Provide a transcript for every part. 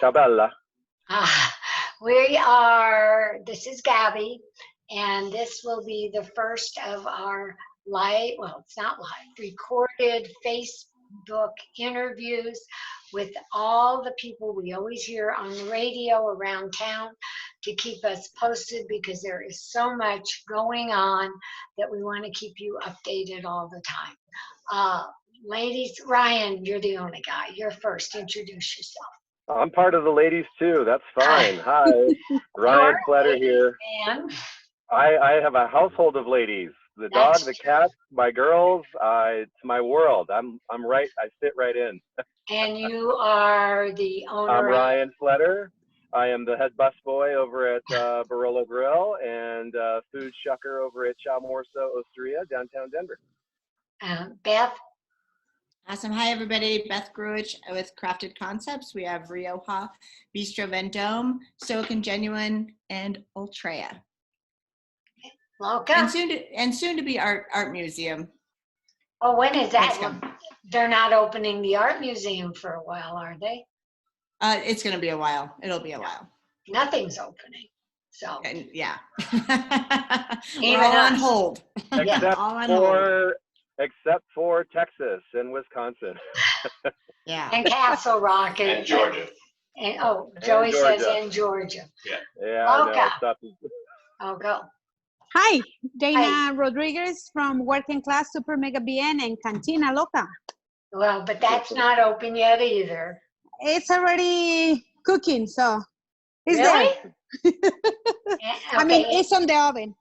Ciao bella. This is Gabby, and this will be the first of our live, well, it's not live, recorded Facebook interviews with all the people we always hear on the radio around town to keep us posted because there is so much going on that we want to keep you updated all the time. Ladies, Ryan, you're the only guy. You're first. Introduce yourself. I'm part of the ladies too. That's fine. Hi, Ryan Fletter here. Man. I have a household of ladies. The dog, the cat, my girls. It's my world. I'm right. I fit right in. And you are the owner. I'm Ryan Fletter. I am the head busboy over at Barolo Grill and food shucker over at Chow, Morso, Ultreia, downtown Denver. Beth. Awesome. Hi, everybody. Beth Gruitch with Crafted Concepts. We have Rioja, Bistro Vendome, Stoic and Genuine, and Ultreia. Welcome. And soon to be Art Museum. Oh, when is that? They're not opening the art museum for a while, are they? It's going to be a while. It'll be a while. Nothing's opening. So and, yeah. Even all on hold. Except for Texas and Wisconsin. Yeah. And Castle Rock and Georgia. And Joey says in Georgia. Yeah. Yeah. No, go. Hi, Dana Rodriguez from Working Class Super Mega Bien and Cantina Loca. Well, but that's not open yet either. It's already cooking, so it's really? There. I mean, it's on the oven.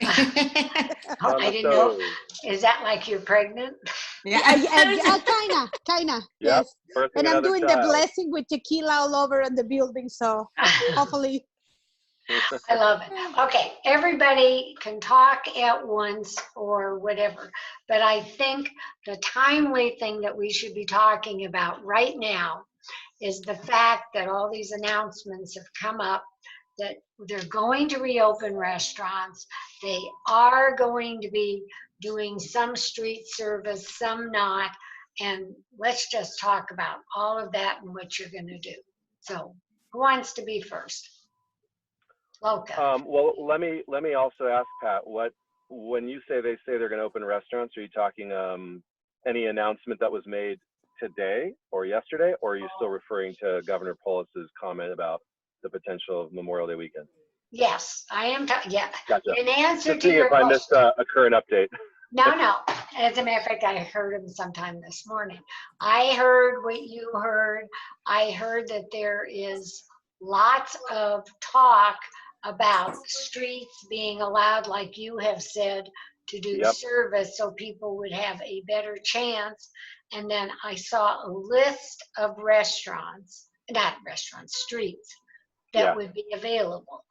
I didn't know. Is that like you're pregnant? Yeah, kinda. Yep. Yes. And I'm doing the blessing with tequila all over in the building, so hopefully. I love it. Okay, everybody can talk at once or whatever, but I think the timely thing that we should be talking about right now is the fact that all these announcements have come up that they're going to reopen restaurants. They are going to be doing some street service, some not. And let's just talk about all of that and what you're going to do. So who wants to be first? Loca. Well, let me also ask Pat, when you say they're going to open restaurants, are you talking any announcement that was made today or yesterday, or are you still referring to Governor Polis's comment about the potential of Memorial Day weekend? Yes, I am. Yeah. Gotcha. In answer to to your if I missed a current update. No. As a matter of fact, I heard him sometime this morning. I heard what you heard. I heard that there is lots of talk about streets being allowed, like you have said, to do service so people would have a better chance. And then I saw a list of streets that would be available.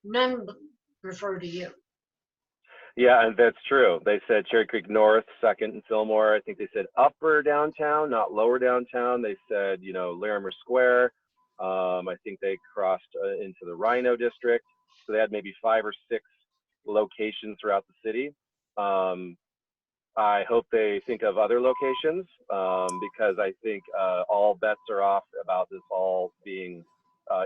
None refer to you. Yeah, and that's true. They said Cherry Creek North, 2nd and Fillmore. I think they said upper downtown, not lower downtown. They said, Larimer Square. I think they crossed into the Rhino district. So they had maybe 5 or 6 locations throughout the city. I hope they think of other locations because I think all bets are off about this all being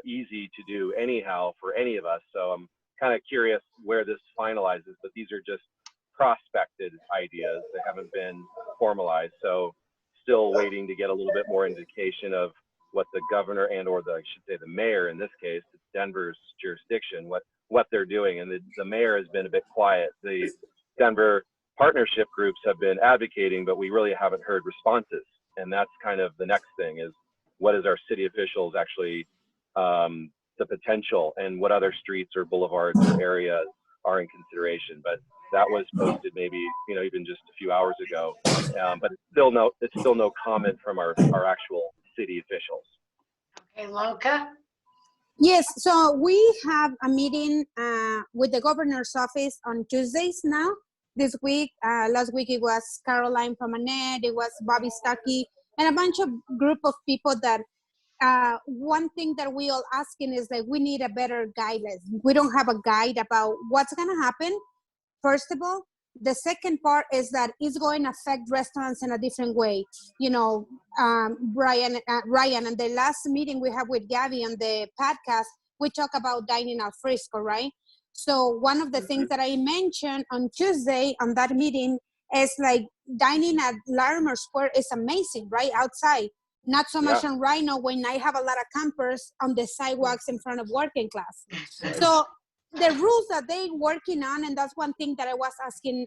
easy to do anyhow for any of us. So I'm kind of curious where this finalizes, but these are just prospected ideas. They haven't been formalized. So still waiting to get a little bit more indication of what the governor or I should say the mayor in this case, it's Denver's jurisdiction, what they're doing. And the mayor has been a bit quiet. The Denver partnership groups have been advocating, but we really haven't heard responses. And that's kind of the next thing is what is our city officials actually the potential and what other streets or boulevards or areas are in consideration. But that was posted maybe, even just a few hours ago. But it's still no comment from our actual city officials. Okay, Loca? Yes, so we have a meeting with the governor's office on Tuesdays now. This week, last week it was Caroline from Annette, it was Bobby Stuckey, and a bunch of group of people that one thing that we all asking is that we need a better guidelines. We don't have a guide about what's going to happen, first of all, The second part is that it's going to affect restaurants in a different way. You know, Ryan, and the last meeting we have with Gabby on the podcast, we talk about dining al fresco, right? So one of the things that I mentioned on Tuesday on that meeting is like dining at Larimer Square is amazing, right? Outside. Not so much on Rhino when I have a lot of campers on the sidewalks in front of working class. So the rules that they working on, and that's one thing that I was asking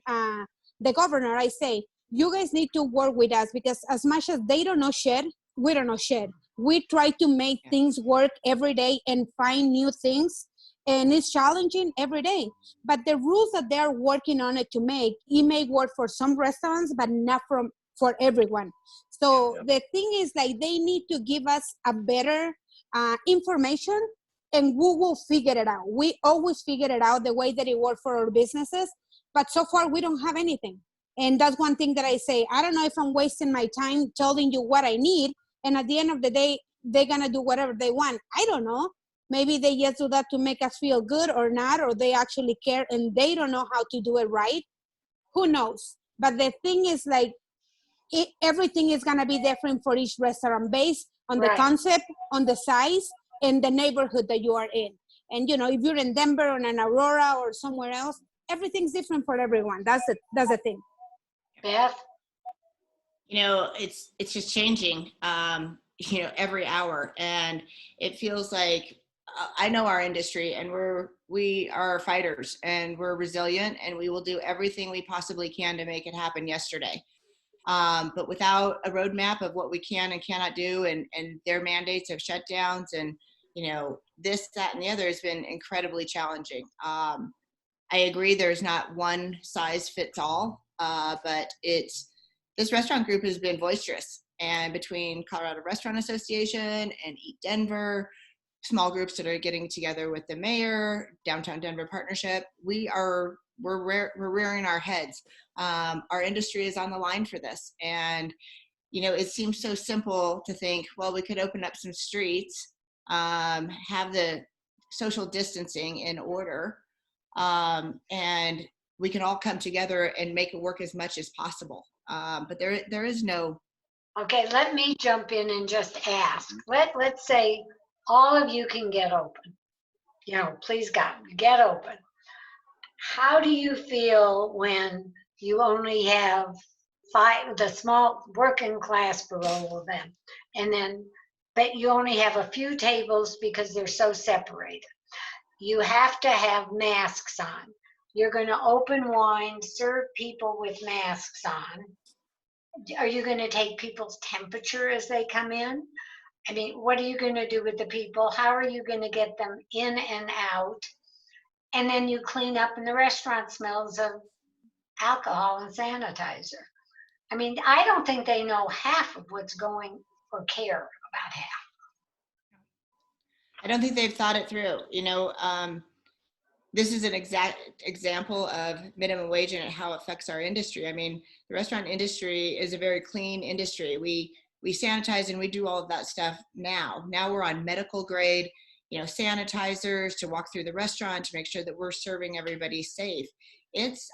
the governor, I say, you guys need to work with us, because as much as they don't know shit, we don't know shit. We try to make things work every day and find new things, and it's challenging every day. But the rules that they're working on it to make, it may work for some restaurants, but not for everyone. So the thing is, like, they need to give us a better information, and we will figure it out. We always figure it out the way that it works for our businesses, but so far we don't have anything. And that's one thing that I say, I don't know if I'm wasting my time telling you what I need, and at the end of the day, they're gonna do whatever they want. I don't know. Maybe they just do that to make us feel good or not, or they actually care and they don't know how to do it right. Who knows? But the thing is, like, everything is gonna be different for each restaurant based on the concept, on the size, and the neighborhood that you are in. And you know, if you're in Denver or in Aurora or somewhere else, everything's different for everyone. That's the thing. Beth? You know, it's just changing, you know, every hour. And it feels like, I know our industry, and we are fighters, and we're resilient, and we will do everything we possibly can to make it happen yesterday. But without a roadmap of what we can and cannot do, and their mandates of shutdowns and, you know, this, that, and the other has been incredibly challenging. I agree there's not one size fits all, but this restaurant group has been boisterous. And between Colorado Restaurant Association and Eat Denver, small groups that are getting together with the mayor, Downtown Denver Partnership, we're rearing our heads. Our industry is on the line for this. And, you know, it seems so simple to think, well, we could open up some streets, have the social distancing in order, and we can all come together and make it work as much as possible. But there is no. Okay, let me jump in and just ask. Let's say all of you can get open. You know, please God, get open. How do you feel when you only have 5, the small working class Barolo of them, and then, but you only have a few tables because they're so separated? You have to have masks on. You're going to open wine, serve people with masks on. Are you going to take people's temperature as they come in? I mean, what are you going to do with the people? How are you going to get them in and out? And then you clean up, and the restaurant smells of alcohol and sanitizer. I mean, I don't think they know half of what's going, or care about half. I don't think they've thought it through. You know, this is an exact example of minimum wage and how it affects our industry. I mean, the restaurant industry is a very clean industry. We sanitize and we do all of that stuff now. Now we're on medical grade, you know, sanitizers to walk through the restaurant to make sure that we're serving everybody safe. It's,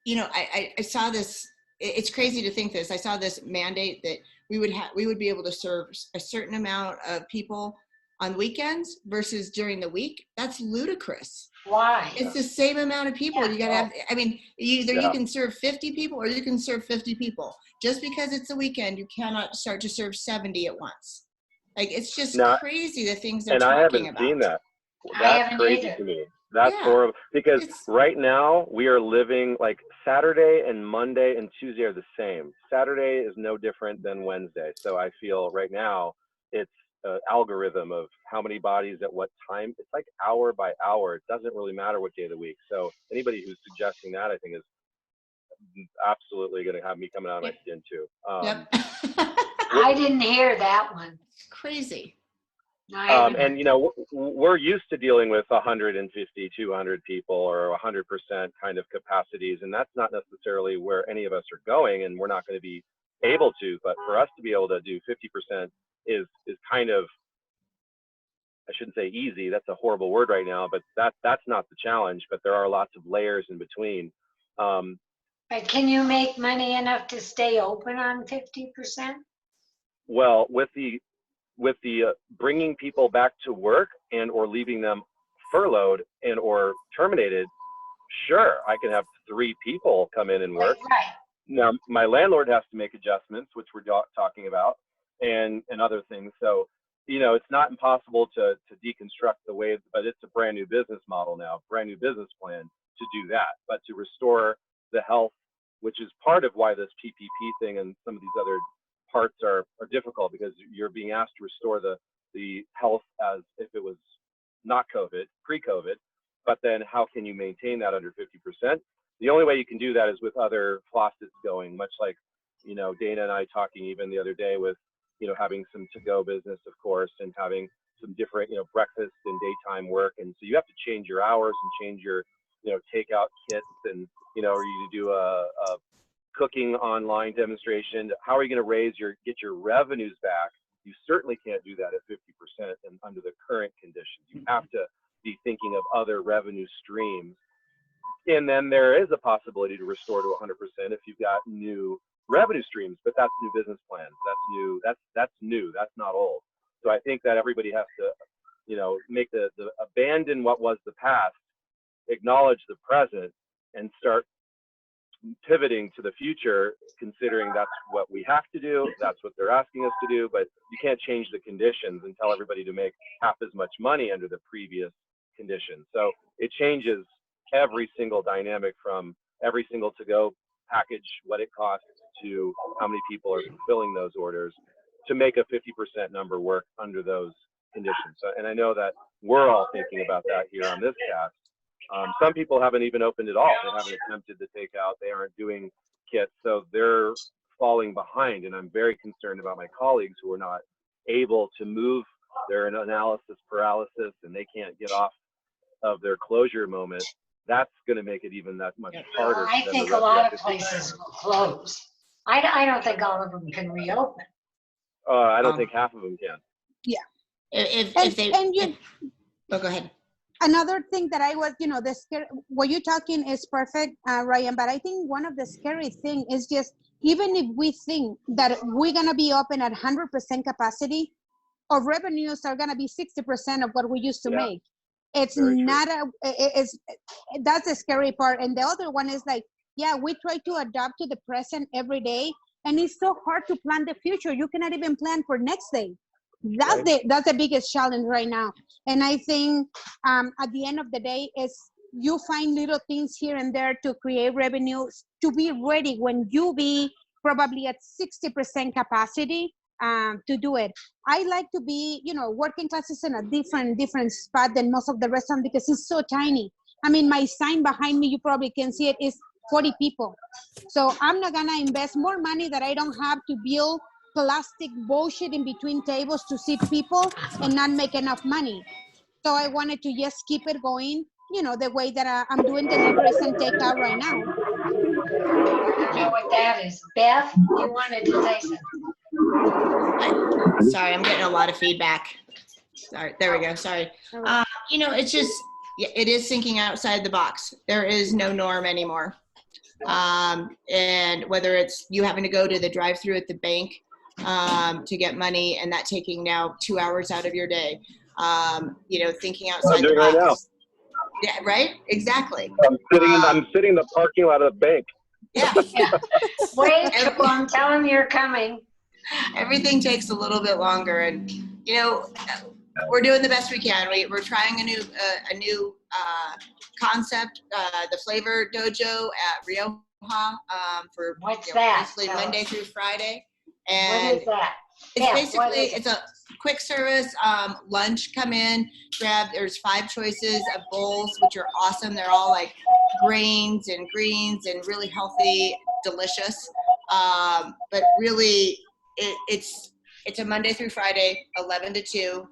you know, I saw this, it's crazy to think this. I saw this mandate that we would be able to serve a certain amount of people on weekends versus during the week. That's ludicrous. Why? It's the same amount of people. You gotta have, I mean, either you can serve 50 people or you can serve 50 people. Just because it's a weekend, you cannot start to serve 70 at once. Like, it's just crazy the things they're talking about. And I haven't seen that. That's crazy to me. That's horrible, because right now we are living like Saturday and Monday and Tuesday are the same. Saturday is no different than Wednesday. So I feel right now it's an algorithm of how many bodies at what time. It's like hour by hour. It doesn't really matter what day of the week. So anybody who's suggesting that, I think, is absolutely going to have me coming out of my skin too. I didn't hear that one. It's crazy. And, you know, we're used to dealing with 150, 200 people or 100% kind of capacities, and that's not necessarily where any of us are going, and we're not going to be able to. But for us to be able to do 50% is kind of I shouldn't say easy, that's a horrible word right now, but that's not the challenge, but there are lots of layers in between. But can you make money enough to stay open on 50%? Well, with the bringing people back to work and or leaving them furloughed and or terminated, sure, I can have 3 people come in and work. Right. Now, my landlord has to make adjustments, which we're talking about, and other things. So, you know, it's not impossible to deconstruct the way, but it's a brand new business model now, brand new business plan to do that. But to restore the health, which is part of why this PPP thing and some of these other parts are difficult, because you're being asked to restore the health as if it was not COVID, pre-COVID, but then how can you maintain that under 50%? The only way you can do that is with other faucets going, much like, you know, Dana and I talking even the other day with, you know, having some to-go business, of course, and having some different, you know, breakfast and daytime work. And so you have to change your hours and change your, you know, takeout kits, and, you know, or you do a cooking online demonstration. How are you going to get your revenues back? You certainly can't do that at 50% and under the current conditions. You have to be thinking of other revenue streams. And then there is a possibility to restore to 100% if you've got new revenue streams, but that's new business plans. That's new. That's new. That's not old. So I think that everybody has to, you know, make the abandon what was the past, acknowledge the present, and start pivoting to the future, considering that's what we have to do, that's what they're asking us to do, but you can't change the conditions and tell everybody to make half as much money under the previous conditions. So it changes every single dynamic, from every single to-go package, what it costs, to how many people are fulfilling those orders to make a 50% number work under those conditions. So, and I know that we're all thinking about that here on this cast. Some people haven't even opened at all. They haven't attempted to take out. They aren't doing kits. So they're falling behind. And I'm very concerned about my colleagues who are not able to move. They're in analysis paralysis and they can't get off of their closure moment. That's going to make it even that much harder. I think a lot of places will close. I don't think all of them can reopen. I don't think half of them can. Yeah. Oh, go ahead. Another thing that I was, you know, what you're talking is perfect, Ryan, but I think one of the scary thing is just, even if we think that we're going to be open at 100% capacity, our revenues are going to be 60% of what we used to make. It's not that's the scary part. And the other one is like, yeah, we try to adapt to the present every day, and it's so hard to plan the future. You cannot even plan for next day. That's the biggest challenge right now. And I think at the end of the day is you find little things here and there to create revenues, to be ready when you be probably at 60% capacity to do it. I like to be, you know, working classes in a different spot than most of the restaurant because it's so tiny. I mean, my sign behind me, you probably can see it, is 40 people. So I'm not gonna invest more money that I don't have to build plastic bullshit in between tables to seat people and not make enough money. So I wanted to just keep it going, you know, the way that I'm doing deliveries and takeout right now. I don't know what that is. Beth, you wanted to say something. Sorry, I'm getting a lot of feedback. Sorry, there we go. Sorry. You know, it's just, it is thinking outside the box. There is no norm anymore. And whether it's you having to go to the drive-through at the bank to get money, and that taking now 2 hours out of your day, you know, thinking outside the box. Right now. Yeah, right? Exactly. I'm sitting in the parking lot of the bank. Yeah. Wait, tell them you're coming. Everything takes a little bit longer, and you know, we're doing the best we can. We're trying a new concept, the Flavor Dojo at Rioja for What's that? Basically Monday through Friday. And what is that? It's basically it's a quick service lunch. Come in, grab. There's 5 choices of bowls, which are awesome. They're all like grains and greens and really healthy, delicious. But really, it's a Monday through Friday, 11 to 2.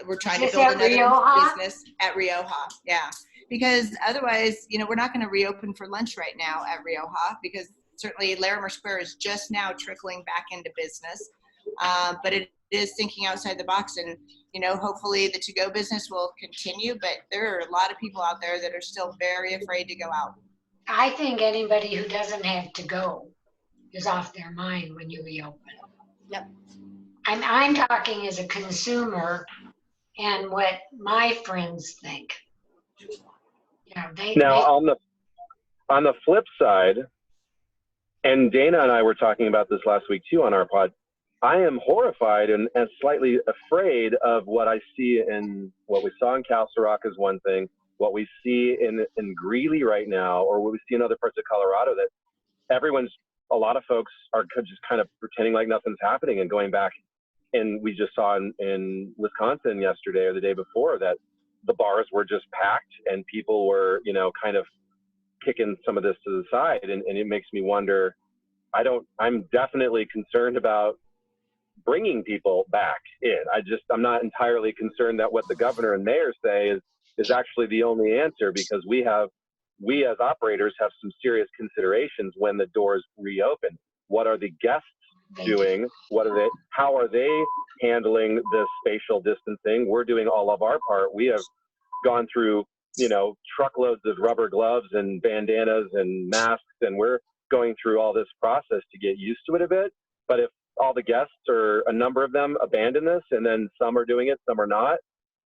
We're trying to build another business at Rioja. Yeah, because otherwise, you know, we're not going to reopen for lunch right now at Rioja, because certainly Larimer Square is just now trickling back into business. but it is thinking outside the box. And, you know, hopefully the to-go business will continue, but there are a lot of people out there that are still very afraid to go out. I think anybody who doesn't have to go is off their mind when you reopen. Yep. I'm talking as a consumer and what my friends think. You know, Now, on the flip side, and Dana and I were talking about this last week too on our pod, I am horrified and slightly afraid of what I see in what we saw in Castle Rock is one thing, what we see in Greeley right now, or what we see in other parts of Colorado, that a lot of folks are just kind of pretending like nothing's happening and going back. And we just saw in Wisconsin yesterday or the day before that the bars were just packed and people were, you know, kind of kicking some of this to the side. And it makes me wonder, I'm definitely concerned about bringing people back in. I'm not entirely concerned that what the governor and mayor say is actually the only answer, because we as operators have some serious considerations when the doors reopen. What are the guests doing? How are they handling this spatial distancing? We're doing all of our part. We have gone through, you know, truckloads of rubber gloves and bandanas and masks, and we're going through all this process to get used to it a bit. But if all the guests, or a number of them, abandon this, and then some are doing it, some are not,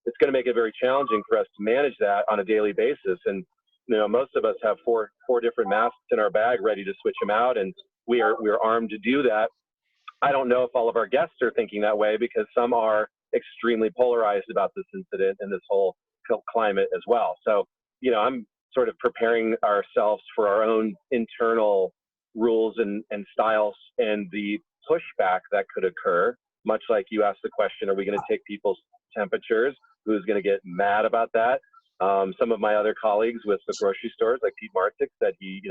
it's going to make it very challenging for us to manage that on a daily basis. And, you know, most of us have four different masks in our bag ready to switch them out, and we're armed to do that. I don't know if all of our guests are thinking that way, because some are extremely polarized about this incident and this whole climate as well. So, you know, I'm sort of preparing ourselves for our own internal rules and styles and the pushback that could occur, much like you asked the question, are we going to take people's temperatures? Who's going to get mad about that? Some of my other colleagues with the grocery stores, like Pete Martik, said he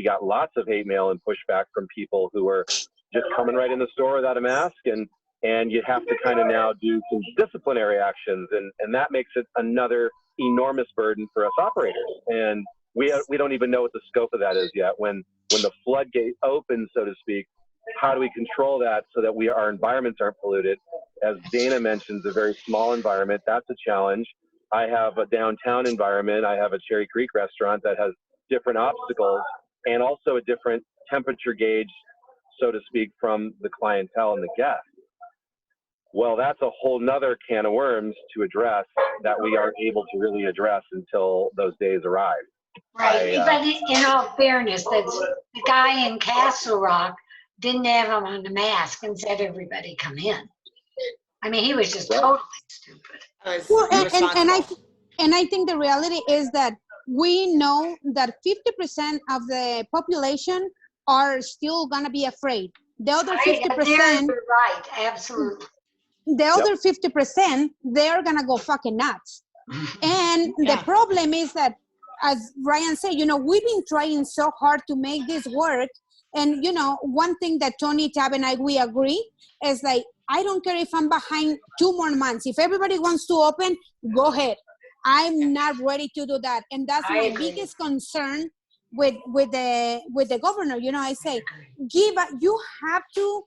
got lots of hate mail and pushback from people who were just coming right in the store without a mask, and you have to kind of now do some disciplinary actions, and that makes it another enormous burden for us operators. And we don't even know what the scope of that is yet. When the floodgate opens, so to speak, how do we control that so that our environments aren't polluted? As Dana mentions, a very small environment, that's a challenge. I have a downtown environment. I have a Cherry Creek restaurant that has different obstacles and also a different temperature gauge, so to speak, from the clientele and the guests. Well, that's a whole nother can of worms to address that we aren't able to really address until those days arrive. Right, but in all fairness, the guy in Castle Rock didn't have him on the mask and said, everybody come in. I mean, he was just totally stupid. Well, and I think the reality is that we know that 50% of the population are still going to be afraid. The other 50%, you're right, absolutely. The other 50%, they're going to go fucking nuts. And the problem is that, as Ryan said, you know, we've been trying so hard to make this work. And, you know, one thing that Tony, Tab, and we agree is like, I don't care if I'm behind 2 more months. If everybody wants to open, go ahead. I'm not ready to do that. And that's my biggest concern with the governor. You know, I say, you have to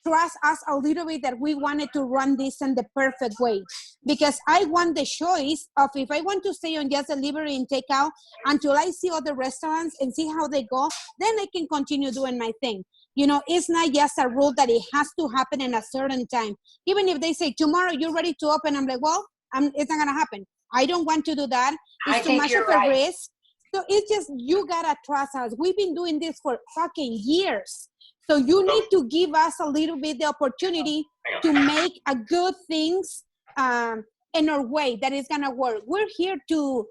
trust us a little bit that we wanted to run this in the perfect way, because I want the choice of if I want to stay on just delivery and takeout until I see other restaurants and see how they go, then I can continue doing my thing. You know, it's not just a rule that it has to happen in a certain time. Even if they say tomorrow you're ready to open, I'm like, well, it's not gonna happen. I don't want to do that. It's too much of a risk. So it's just, you gotta trust us. We've been doing this for fucking years. So you need to give us a little bit the opportunity to make a good things in our way that is gonna work. We're here to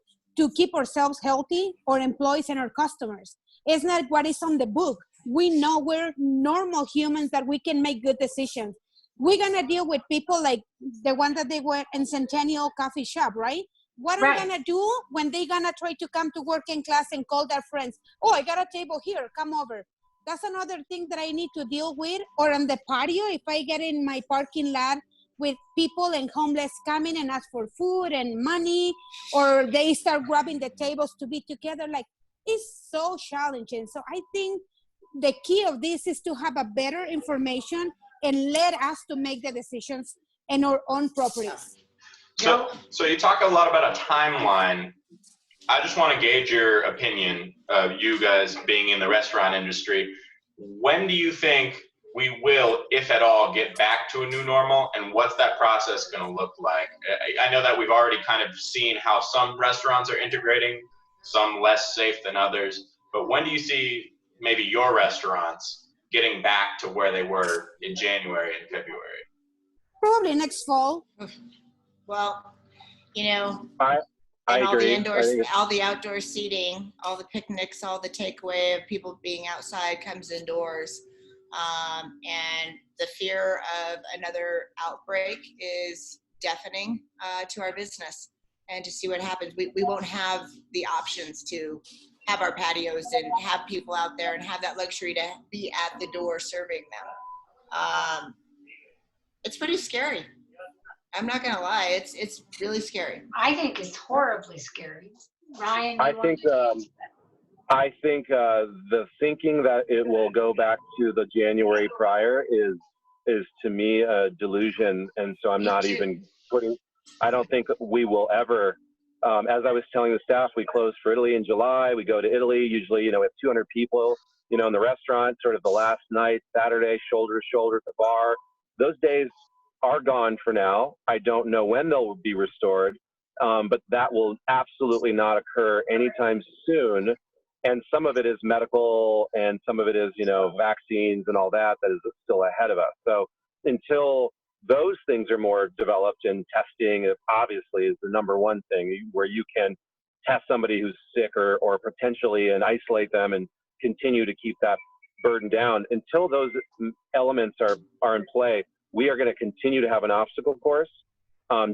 keep ourselves healthy, our employees and our customers. It's not what is on the book. We know we're normal humans that we can make good decisions. We're gonna deal with people like the one that they were in Centennial Coffee Shop, right? What I'm gonna do when they gonna try to come to working class and call their friends? Oh, I got a table here, come over. That's another thing that I need to deal with. Or on the patio, if I get in my parking lot with people and homeless coming and ask for food and money, or they start grabbing the tables to be together, like, it's so challenging. So I think the key of this is to have a better information and let us to make the decisions in our own properties. So you talk a lot about a timeline. I just want to gauge your opinion of you guys being in the restaurant industry. When do you think we will, if at all, get back to a new normal, and what's that process going to look like? I know that we've already kind of seen how some restaurants are integrating, some less safe than others, but when do you see maybe your restaurants getting back to where they were in January and February? Probably next fall. Well, you know, I and all agree. the indoors, all the outdoor seating, all the picnics, all the takeaway of people being outside comes indoors. And the fear of another outbreak is deafening to our business. And to see what happens, we won't have the options to have our patios and have people out there and have that luxury to be at the door serving them. It's pretty scary. I'm not gonna lie, it's really scary. I think it's horribly scary. Ryan, I think the thinking that it will go back to the January prior is to me a delusion, and so I'm not even putting. I don't think we will ever. As I was telling the staff, we closed for Italy in July. We go to Italy usually, we have 200 people, in the restaurant. Sort of the last night, Saturday, shoulder to shoulder at the bar. Those days are gone for now. I don't know when they'll be restored, but that will absolutely not occur anytime soon. And some of it is medical, and some of it is, vaccines and all that is still ahead of us. So until those things are more developed, and testing obviously is the number one thing where you can test somebody who's sick or potentially and isolate them and continue to keep that burden down. Until those elements are in play, we are going to continue to have an obstacle course,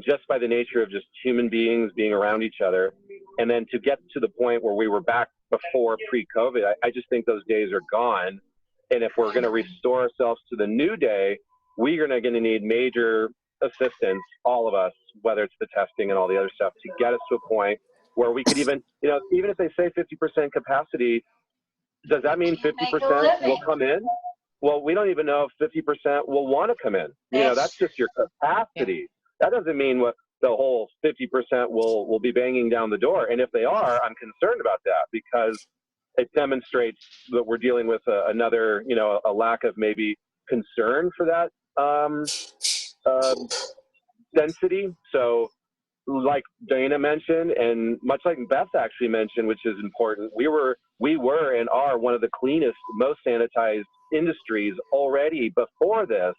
just by the nature of just human beings being around each other. And then to get to the point where we were back before pre-COVID, I just think those days are gone. And if we're going to restore ourselves to the new day, we are going to need major assistance, all of us, whether it's the testing and all the other stuff, to get us to a point where we could even if they say 50% capacity, does that mean 50% will come in? Well, we don't even know if 50% will want to come in. That's just your capacity. That doesn't mean what the whole 50% will be banging down the door. And if they are, I'm concerned about that, because it demonstrates that we're dealing with another, a lack of maybe concern for that density. So like Dana mentioned, and much like Beth actually mentioned, which is important, we were and are one of the cleanest, most sanitized industries already before this.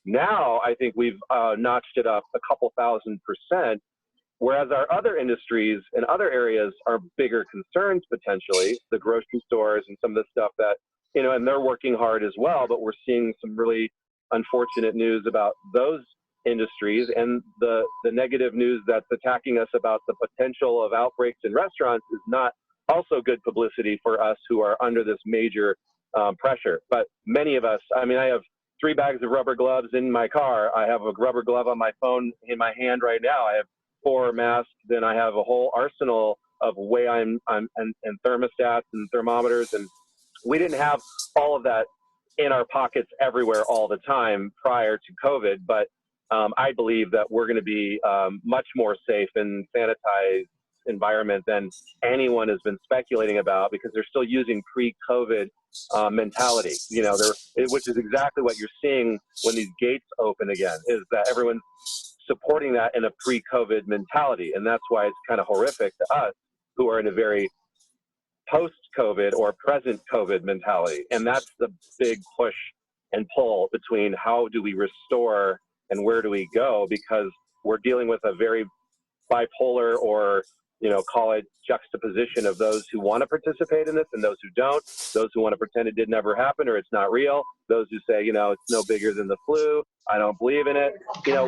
Now I think we've notched it up a couple 1,000%, whereas our other industries and other areas are bigger concerns potentially, the grocery stores and some of the stuff that, and they're working hard as well, but we're seeing some really unfortunate news about those industries, and the negative news that's attacking us about the potential of outbreaks in restaurants is not also good publicity for us who are under this major pressure. But many of us, I have 3 bags of rubber gloves in my car. I have a rubber glove on my phone in my hand right now. I have 4 masks. Then I have a whole arsenal of and thermostats and thermometers. And we didn't have all of that in our pockets everywhere all the time prior to COVID. But I believe that we're going to be much more safe and sanitized environment than anyone has been speculating about, because they're still using pre-COVID mentality, which is exactly what you're seeing when these gates open again, is that everyone's supporting that in a pre-COVID mentality. And that's why it's kind of horrific to us who are in a very post-COVID or present COVID mentality. And that's the big push and pull between how do we restore and where do we go, because we're dealing with a very bipolar, or call it juxtaposition, of those who want to participate in this and those who don't, those who want to pretend it did never happen or it's not real, those who say, it's no bigger than the flu, I don't believe in it.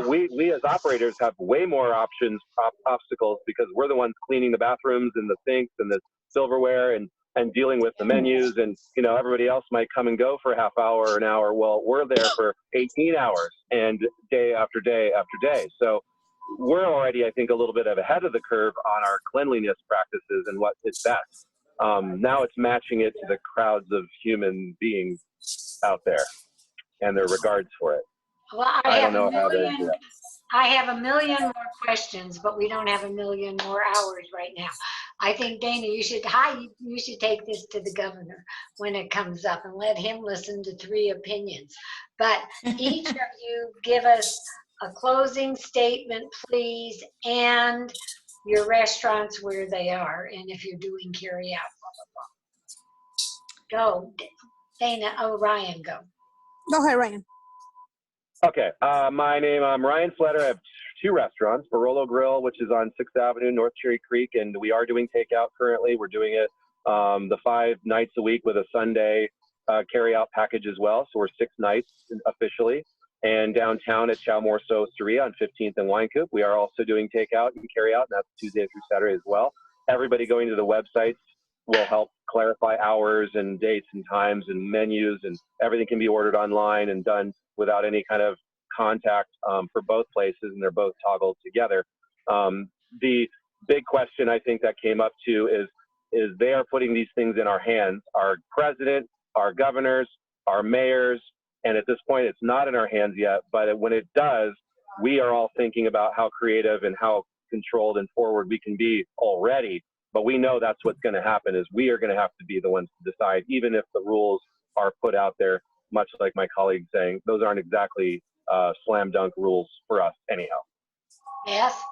We as operators have way more obstacles, because we're the ones cleaning the bathrooms and the sinks and the silverware and dealing with the menus, and everybody else might come and go for a half hour or an hour. Well, we're there for 18 hours and day after day after day. So we're already, I think, a little bit ahead of the curve on our cleanliness practices and what is best. Now it's matching it to the crowds of human beings out there. and their regards for it. Well, I don't know how to do that. I have a million more questions, but we don't have a million more hours right now. I think, Dana, you should take this to the governor when it comes up and let him listen to 3 opinions. But each of you give us a closing statement, please, and your restaurants where they are, and if you're doing carry out, blah, blah, blah. Go, Dana. Oh, Ryan, go. Go ahead, Ryan. Okay, I'm Ryan Fletter. I have 2 restaurants, Barolo Grill, which is on 6th Avenue, North Cherry Creek, and we are doing takeout currently. We're doing it the 5 nights a week with a Sunday carry-out package as well, so we're 6 nights officially. And downtown at Chow, Morso, Stoic on 15th and Wine Coop, we are also doing takeout and carry-out, and that's Tuesday through Saturday as well. Everybody going to the websites will help clarify hours and dates and times and menus, and everything can be ordered online and done without any kind of contact for both places, and they're both toggled together. The big question I think that came up too is they are putting these things in our hands, our president, our governors, our mayors, and at this point it's not in our hands yet, but when it does, we are all thinking about how creative and how controlled and forward we can be already. But we know that's what's going to happen, is we are going to have to be the ones to decide, even if the rules are put out there, much like my colleague saying, those aren't exactly slam dunk rules for us anyhow. Beth?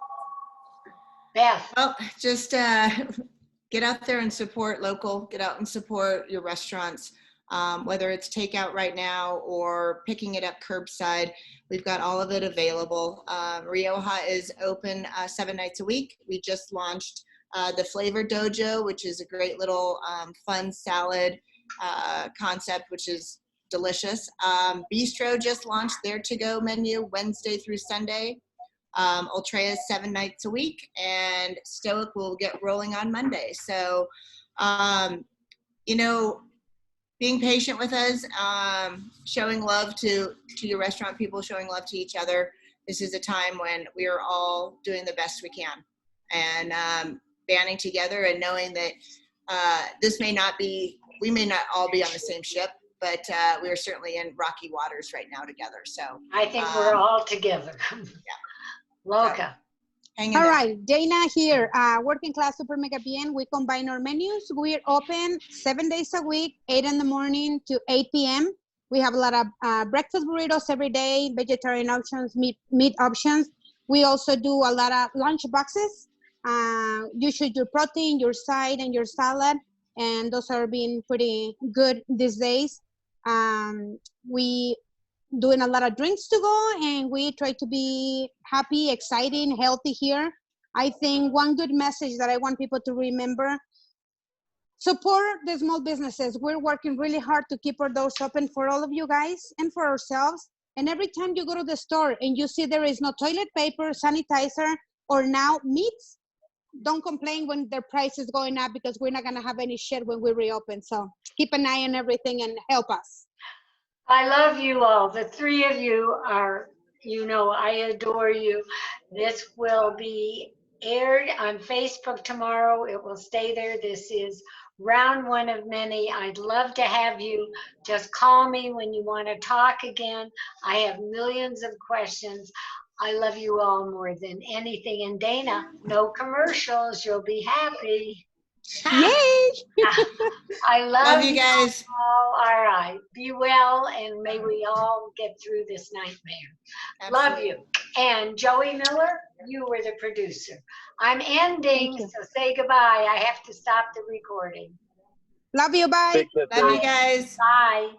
Beth? Well, just get out there and support local, get out and support your restaurants, whether it's takeout right now or picking it up curbside. We've got all of it available. Rioja is open 7 nights a week. We just launched the Flavor Dojo, which is a great little fun salad concept, which is delicious. Bistro just launched their to-go menu Wednesday through Sunday. Ultreia is 7 nights a week, and Stoic will get rolling on Monday. So, you know, being patient with us, showing love to your restaurant people, showing love to each other. This is a time when we are all doing the best we can, and banding together and knowing that we may not all be on the same ship, but we are certainly in rocky waters right now together. So I think we're all together. Yeah. Loca. Hang in All there. right, Dana here, Working Class Super Mega PM. We combine our menus. We're open 7 days a week, 8 in the morning to 8 p.m. We have a lot of breakfast burritos every day, vegetarian options, meat options. We also do a lot of lunch boxes. You should do protein, your side, and your salad, and those are being pretty good these days. We doing a lot of drinks to go, and we try to be happy, exciting, healthy here. I think one good message that I want people to remember: support the small businesses. We're working really hard to keep our doors open for all of you guys and for ourselves. And every time you go to the store and you see there is no toilet paper, sanitizer, or now meats, don't complain when their price is going up, because we're not going to have any shit when we reopen. So keep an eye on everything and help us. I love you all. The 3 of you are, I adore you. This will be aired on Facebook tomorrow. It will stay there. This is round 1 of many. I'd love to have you. Just call me when you want to talk again. I have millions of questions. I love you all more than anything. And Dana, no commercials. You'll be happy. Yay! I love you guys. all. All right. Be well, and may we all get through this nightmare. Absolutely. Love you. And Joey Miller, you were the producer. I'm ending, so say goodbye. I have to stop the recording. Love you. Bye. Love you guys. Bye.